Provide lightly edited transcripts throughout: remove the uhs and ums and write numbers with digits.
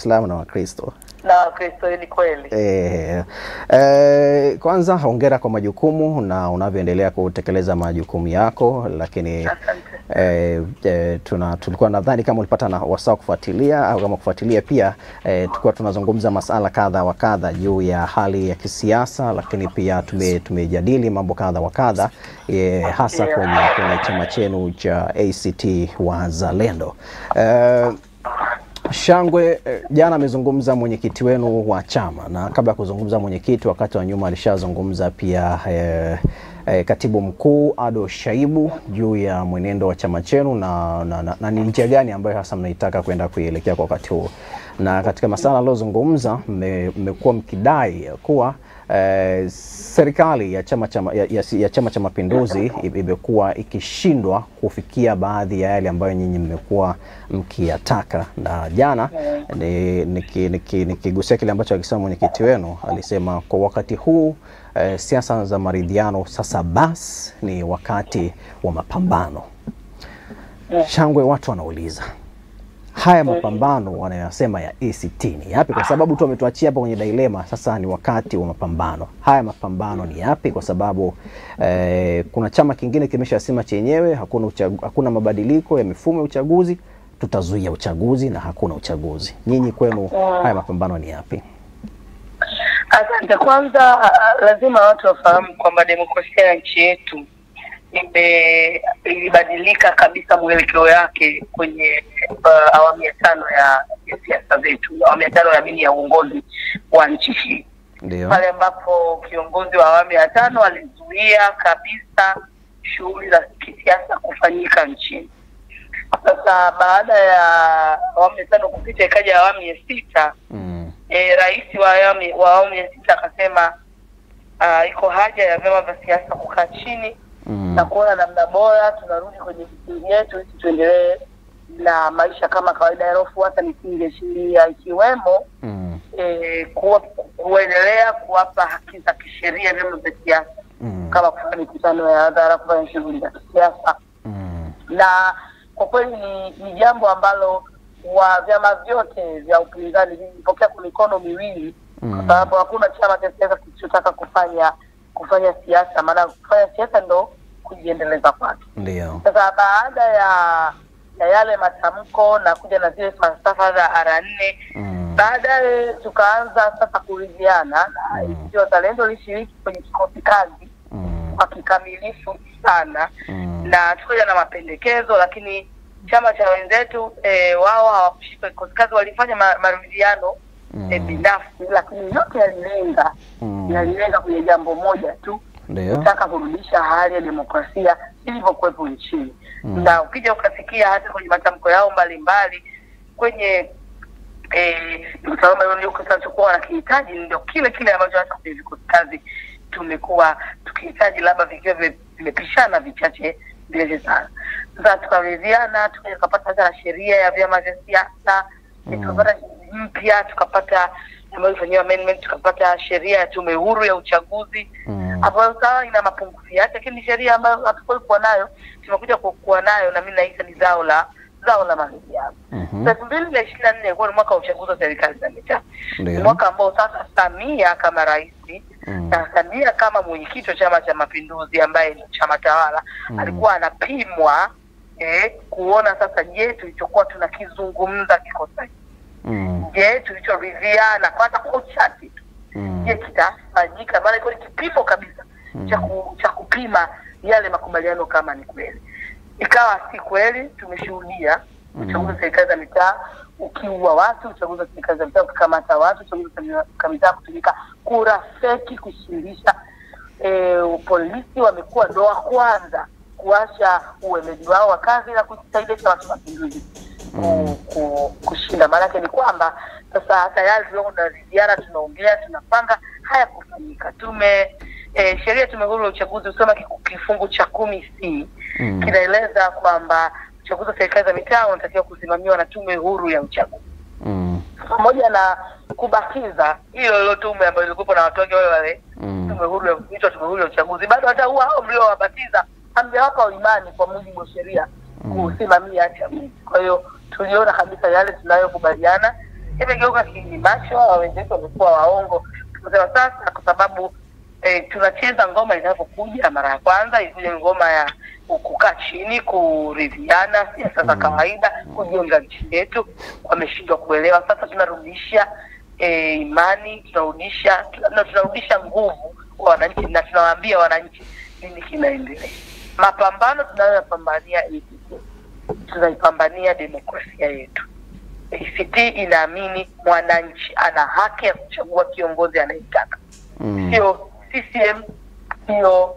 Waislamu na Wakristo. Na Wakristo ni kweli. Kwanza hongera kwa majukumu na unavyoendelea kutekeleza majukumu yako, lakini tulikuwa nadhani kama ulipata na wasaa kufuatilia au kama kufuatilia pia tulikuwa tunazungumza masala kadha wa kadha juu ya hali ya kisiasa, lakini pia tumejadili mambo kadha wa kadha hasa kwenye chama chenu cha ACT Wazalendo. Shangwe, jana amezungumza mwenyekiti wenu wa chama, na kabla ya kuzungumza mwenyekiti, wakati wa nyuma alishazungumza pia katibu mkuu Ado Shaibu juu ya mwenendo wa chama chenu na ni njia gani ambayo hasa mnaitaka kwenda kuielekea kwa wakati huo. Na katika masala aliyozungumza mmekuwa mkidai kuwa serikali ya Chama cha Mapinduzi imekuwa ikishindwa kufikia baadhi ya yale ambayo nyinyi mmekuwa mkiyataka. Na jana nikigusia kile ambacho alisema mwenyekiti wenu, alisema kwa wakati huu siasa za maridhiano sasa basi ni wakati wa mapambano. Shangwe, watu wanauliza haya mapambano wanayosema ya ACT ni yapi? Kwa sababu tu wametuachia hapa kwenye dilema, sasa ni wakati wa mapambano. Haya mapambano ni yapi? Kwa sababu kuna chama kingine kimeshasema chenyewe hakuna mabadiliko ya mifumo ya uchaguzi, tutazuia uchaguzi na hakuna uchaguzi. Nyinyi kwenu haya mapambano ni yapi? Asante. Kwanza lazima watu wafahamu kwamba demokrasia ya nchi yetu ilibadilika kabisa mwelekeo yake kwenye awamu ya 5 ya siasa zetu, awamu ya 5 ya uongozi wa nchi hii. Ndio pale ambapo kiongozi wa awamu ya 5 alizuia kabisa shughuli za kisiasa kufanyika nchini. Sasa baada ya awamu ya 5 kupita, ikaja awamu ya 6. Rais wa awamu ya 6 akasema iko haja ya vyama vya siasa kukaa chini na kuona namna bora tunarudi kwenye misingi yetu ili tuendelee na maisha kama kawaida yanayofuata misingi ya sheria, ikiwemo kuendelea kuwapa haki za kisheria vyama vya siasa kama kufanya mikutano ya hadhara, kufanya shughuli za kisiasa. Na kwa kweli ni jambo ambalo wa vyama vyote vya upinzani vilipokea kwa mikono miwili, kwa sababu hakuna chama cha siasa kilichotaka kufanya siasa, maana kufanya siasa ndo kujiendeleza kwake. Ndio. Sasa baada ya yale matamko na kuja na zile falsafa za R4, baadaye tukaanza sasa kuridhiana, na ACT Wazalendo lishiriki kwenye kikosi kazi kwa kikamilifu sana, na tukaja na mapendekezo, lakini chama cha wenzetu wao hawakushika kikosi kazi, walifanya maridhiano binafsi, lakini yote yalilenga kwenye jambo moja tu, nataka kurudisha hali ya demokrasia ilivyokuwepo nchini. Na ukija ukasikia hata kwenye matamko yao mbalimbali kwenye mtaomba ndio kwa wanakihitaji ndio kile ambacho hata kwenye vikosi kazi tumekuwa tukihitaji, labda vikiwa vimepishana vichache vile sana. Sasa tukaridhiana, tukapata hata sheria ya vyama vya siasa, tukapata mpya, tukapata ambayo ifanywa amendment, tukapata sheria ya tume huru ya uchaguzi ambayo sawa ina mapungufu yake, lakini sheria ambayo hatukuwa kuwa nayo tumekuja kuwa nayo, na mimi nahisi ni zao la maridhiano. 2024 kwa mwaka wa uchaguzi wa serikali za mitaa, mwaka ambao sasa Samia kama rais na Samia kama mwenyekiti wa Chama cha Mapinduzi ambaye ni chama tawala alikuwa anapimwa kuona sasa, je, tulichokuwa tunakizungumza kikosa, je, tulichoridhiana kwanza kwa uchati tu, je, kitafanyika? Maana iko ni kipimo kabisa cha kupima yale makubaliano kama ni kweli. Ikawa si kweli. Tumeshuhudia uchaguzi wa serikali za mitaa ukiua watu, uchaguzi wa serikali za mitaa ukikamata watu, uchaguzi wa mitaa kutumika kura feki kushindisha. Polisi wamekuwa ndo wa kwanza kuacha ueledi wao wa kazi na kusaidia Chama cha Mapinduzi kushinda. Maana yake ni kwamba sasa tayari tunaridhiana, tunaongea, tunapanga haya kufanyika. Sheria tume huru ya uchaguzi usoma kifungu cha 10C kinaeleza kwamba uchaguzi wa serikali za mitaa unatakiwa kusimamiwa na tume huru ya uchaguzi. Pamoja na kubakiza hilo tume ambayo ilikuwa na watu wake wale tume huru ya uchaguzi, bado hata hao mliowabatiza hamjawapa imani kwa mujibu wa sheria kusimamia uchaguzi. Kwa hiyo tuliona kabisa yale tunayokubaliana imegeuka kiini macho, wenzetu wamekuwa waongo. Tunasema sasa kwa sababu tunacheza ngoma inapokuja mara ya kwanza, ilikuja ngoma ya kukaa chini, kuridhiana, siasa za kawaida, kujenga nchi yetu. Wameshindwa kuelewa. Sasa tunarudisha imani, tunarudisha nguvu kwa wananchi, na tunawaambia wananchi nini kinaendelea. Mapambano tunayopambania tunaipambania demokrasia yetu. ACT inaamini mwananchi ana haki ya kuchagua kiongozi anayetaka. Sio CCM, sio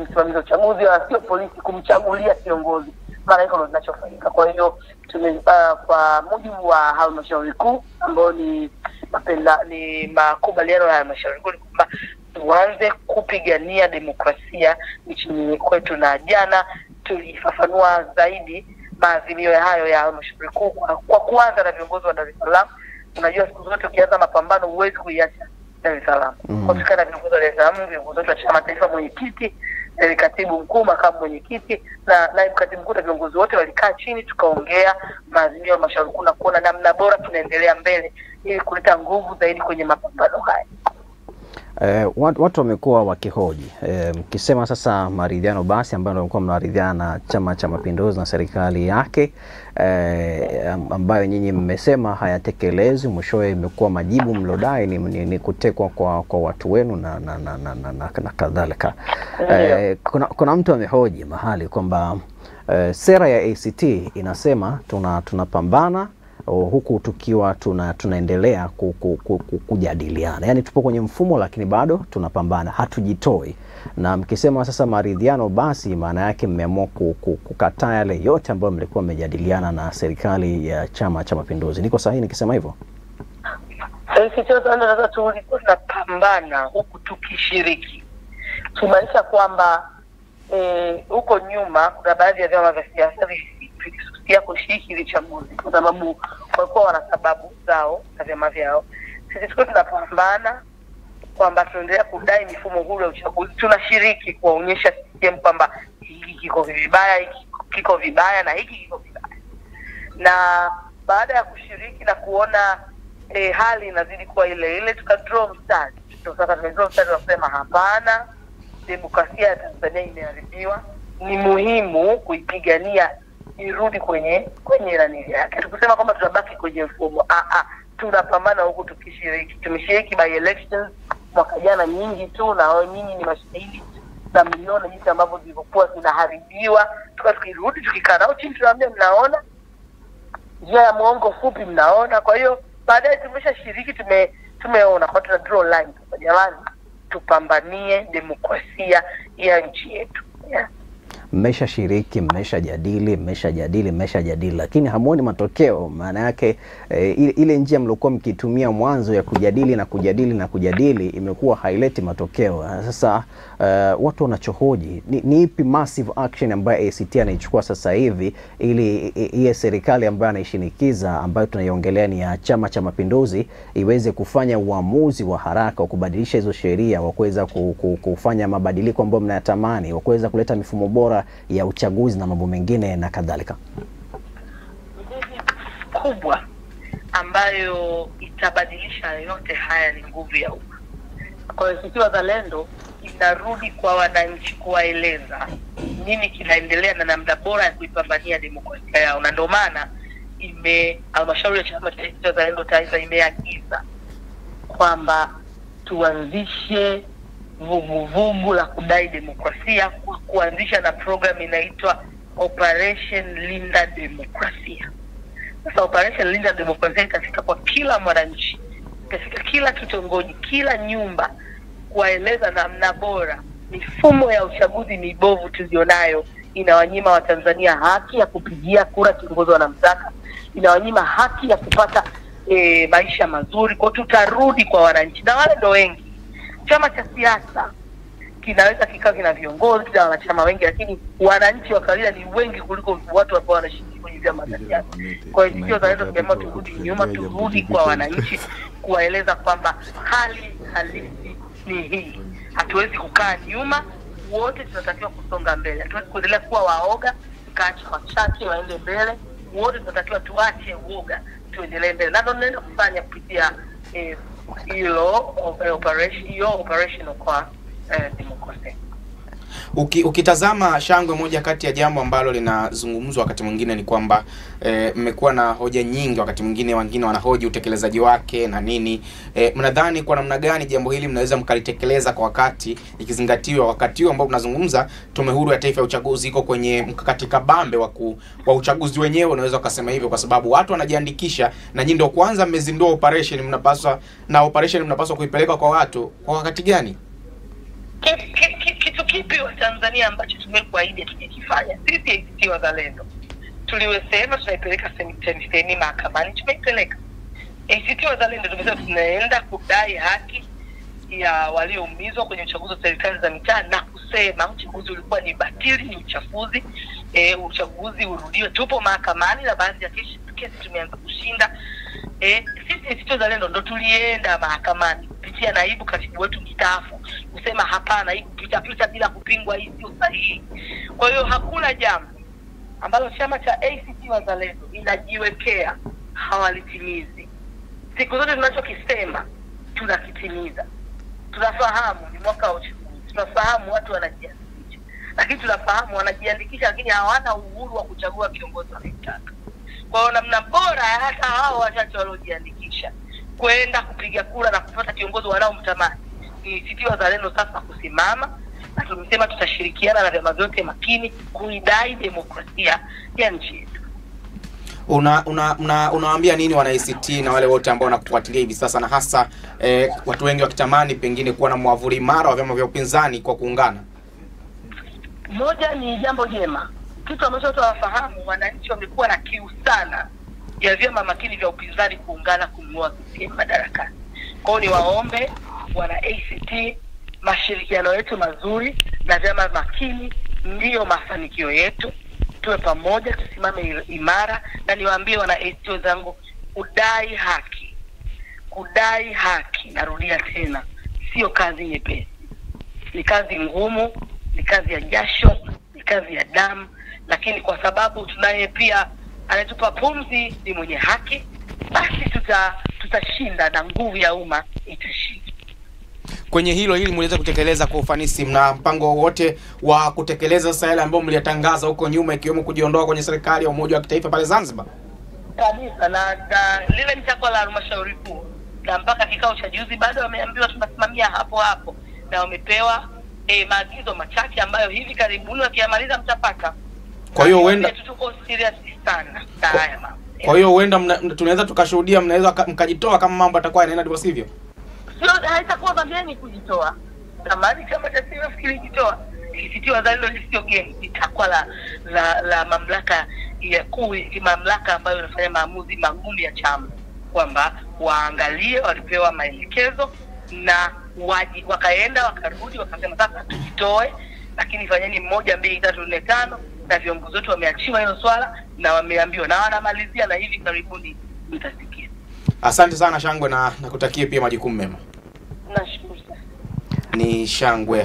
msimamizi wa uchaguzi, sio polisi kumchagulia kiongozi. Maana hiyo ndio kinachofanyika. Kwa hiyo kwa mujibu wa halmashauri kuu ambao ni makubaliano ya halmashauri kuu kwamba tuanze kupigania demokrasia nchini kwetu, na jana tulifafanua zaidi maazimio hayo ya halmashauri kuu kwa kuanza na viongozi wa Dar es Salaam. Unajua siku zote ukianza mapambano huwezi kuiacha Dar es Salaam. Kwa tukana viongozi wa Dar es Salaam, viongozi wa chama taifa, mwenyekiti, katibu mkuu, makamu mwenyekiti na naibu katibu mkuu, na viongozi wote walikaa chini tukaongea maazimio ya halmashauri kuu na kuona namna bora tunaendelea mbele ili kuleta nguvu zaidi kwenye mapambano haya. Watu wamekuwa wakihoji mkisema sasa maridhiano basi ambayo mlikuwa mnaridhiana na Chama cha Mapinduzi na serikali yake ambayo nyinyi mmesema hayatekelezwi, mwishowe imekuwa majibu mlodai ni kutekwa kwa watu wenu na kadhalika. Kuna mtu amehoji mahali kwamba sera ya ACT inasema tunapambana huku tukiwa tunaendelea kujadiliana. Yaani tupo kwenye mfumo lakini bado tunapambana, hatujitoi. Na mkisema sasa maridhiano basi maana yake mmeamua kukataa yale yote ambayo mlikuwa mmejadiliana na serikali ya Chama cha Mapinduzi. Niko sahihi nikisema hivyo? Sasa tulikuwa tunapambana huku tukishiriki. Tumaanisha kwamba huko nyuma kuna baadhi ya vyama vya siasa vilisusia kushiriki ile chaguzi kwa sababu walikuwa wana sababu zao na vyama vyao. Sisi tulikuwa tunapambana kwamba tunaendelea kudai mifumo huru ya uchaguzi. Tunashiriki kuonyesha CCM kwamba hiki kiko vibaya, hiki kiko vibaya na hiki kiko vibaya. Na baada ya kushiriki na kuona hali inazidi kuwa ile tukadraw mstari. Sasa tumedraw mstari wa kusema hapana, demokrasia ya Tanzania imeharibiwa, ni muhimu kuipigania irudi kwenye ilani yake. Tukusema kwamba tunabaki kwenye mfumo. Tunapambana huku tukishiriki. Tumeshiriki by elections mwaka jana nyingi tu, na wao nyinyi ni mashahidi na milioni jinsi ambavyo zilikuwa zinaharibiwa. Tukirudi tukikaa nao chini tunaambia mnaona njia ya muongo fupi, mnaona. Kwa hiyo baadaye tumeshashiriki, tumeona kwa tuna draw line kwa jamani, tupambanie demokrasia ya nchi yetu. Mmeshashiriki, mmeshajadili lakini hamuoni matokeo. Maana yake ile njia mlikuwa mkitumia mwanzo ya kujadili imekuwa haileti matokeo. Sasa watu wanachohoji ni ipi massive action ambayo ACT anaichukua sasa hivi ili ile serikali ambayo anaishinikiza, ambayo tunaiongelea ni ya Chama cha Mapinduzi, iweze kufanya uamuzi wa haraka wa kubadilisha hizo sheria, wa kuweza kufanya mabadiliko ambayo mnayatamani, wa kuweza kuleta mifumo bora ya uchaguzi na mambo mengine na kadhalika. Kubwa ambayo itabadilisha yote haya ni nguvu ya umma. Kwa hiyo sisi Wazalendo inarudi kwa wananchi kuwaeleza nini kinaendelea na namna bora ya kuipambania demokrasia yao. Na ndio maana halmashauri ya Chama cha Wazalendo Taifa imeagiza kwamba tuanzishe vuguvugu la kudai demokrasia, kuanzisha na program inaitwa Operation Linda Demokrasia. Sasa Operation Linda Demokrasia itafika kwa kila mwananchi, itafika kila kitongoji, kila nyumba, kuwaeleza namna bora mifumo ya uchaguzi mibovu tulionayo inawanyima Watanzania haki ya kupigia kura kiongozi wanamtaka, inawanyima haki ya kupata maisha mazuri. Kwa tutarudi kwa wananchi, na wale ndio wengi. Chama cha siasa kinaweza kikao kina viongozi na wanachama wengi, lakini wananchi wa kawaida ni wengi kuliko watu ambao wanashiriki kwenye vyama vya siasa. Kwa hiyo sio Wazalendo tumeamua turudi nyuma, turudi kwa wananchi kuwaeleza kwamba hali halisi ni hii. Hatuwezi kukaa nyuma, wote tunatakiwa kusonga mbele. Hatuwezi kuendelea kuwa waoga, tukaacha wachache waende mbele. Wote tunatakiwa tuache uoga, tuendelee mbele, na ndio tunaenda kufanya kupitia hilo operation kwa demokrasia. Ukitazama Shangwe, moja kati ya jambo ambalo linazungumzwa wakati mwingine ni kwamba mmekuwa na hoja nyingi, wakati mwingine wengine wanahoji utekelezaji wake na nini. Mnadhani kwa namna gani jambo hili mnaweza mkalitekeleza kwa wakati, ikizingatiwa wakati huu ambao tunazungumza Tume Huru ya Taifa ya Uchaguzi iko kwenye mkakati kabambe wa uchaguzi wenyewe, unaweza kusema hivyo, kwa sababu watu wanajiandikisha na nyinyi ndio kwanza mmezindua operation, mnapaswa kuipeleka kwa watu kwa wakati gani? Kitu kipi wa Tanzania ambacho tumekuahidi tukikifanya? Sisi ACT Wazalendo tuliwesema tunaipeleka semeni mahakamani, tumeipeleka. ACT Wazalendo tumesema tunaenda kudai haki ya walioumizwa kwenye uchaguzi wa serikali za mitaa, na kusema uchaguzi ulikuwa ni batili, ni uchafuzi, uchaguzi urudiwe. Tupo mahakamani na baadhi ya kesi tumeanza kushinda. Sisi ACT Wazalendo ndo tulienda mahakamani kupitia naibu katibu wetu mstaafu kusema hapana, hii kupita bila kupingwa, hii sio sahihi. Kwa hiyo hakuna jambo ambalo chama cha ACT Wazalendo inajiwekea hawalitimizi. Siku zote tunachokisema tunakitimiza. Tunafahamu ni mwaka wa uchaguzi, tunafahamu watu wanajiandikisha, lakini tunafahamu wanajiandikisha lakini hawana uhuru wa kuchagua kiongozi wanayotaka. Kwa hiyo namna bora hata hao wachache waliojiandikisha kwenda kupiga kura na kupata kiongozi wanaomtamani ni ACT Wazalendo sasa kusimama, na tumesema tutashirikiana na vyama vyote makini kuidai demokrasia ya nchi yetu. Unawaambia nini wana ACT na wale wote ambao wanakufuatilia hivi sasa, na hasa watu wengi wakitamani pengine kuwa na mwavuli imara wa vyama vya upinzani kwa kuungana? Moja ni jambo jema. Kitu ambacho tunafahamu, wananchi wamekuwa na kiu sana ya vyama makini vya upinzani kuungana kumng'oa CCM madarakani. Kwa hiyo ni waombe wana ACT, mashirikiano yetu mazuri na vyama makini ndiyo mafanikio yetu. Tuwe pamoja, tusimame imara, na niwaambie wana ACT wenzangu, kudai haki, narudia tena, sio kazi nyepesi. Ni kazi ngumu, ni kazi ya jasho, ni kazi ya damu, lakini kwa sababu tunaye pia anatupa pumzi, ni mwenye haki, basi tutashinda na nguvu ya umma itashinda. Kwenye hilo, ili muweze kutekeleza kwa ufanisi, mna mpango wote wa kutekeleza sasa yale ambayo mliyatangaza huko nyuma, ikiwemo kujiondoa kwenye serikali ya umoja wa kitaifa pale Zanzibar? Kabisa, na lile ni takwa la halmashauri kuu, na mpaka kikao cha juzi bado wameambiwa tunasimamia hapo na wamepewa maagizo machache ambayo hivi karibuni wakiyamaliza mtapata. Kwa hiyo huenda tuko serious sana na haya mambo. Kwa hiyo huenda tunaweza tukashuhudia mnaweza mkajitoa kama mambo yatakuwa yanaenda ndivyo sivyo? Sio, haitakuwa bageni kujitoa. Zamani kama tasiri fikiri kujitoa. ACT Wazalendo sio geni, itakuwa la mamlaka ya kuu, mamlaka ambayo inafanya maamuzi magumu ya chama, kwamba waangalie, walipewa maelekezo na wakaenda wakarudi wakasema sasa tujitoe, lakini fanyeni 1 2 3 4 5, na viongozi wetu wameachiwa hilo swala na wameambiwa na wanamalizia, na hivi karibuni mtasikia. Asante sana Shangwe, na nakutakia pia majukumu mema. Nashukuru sana. Ni Shangwe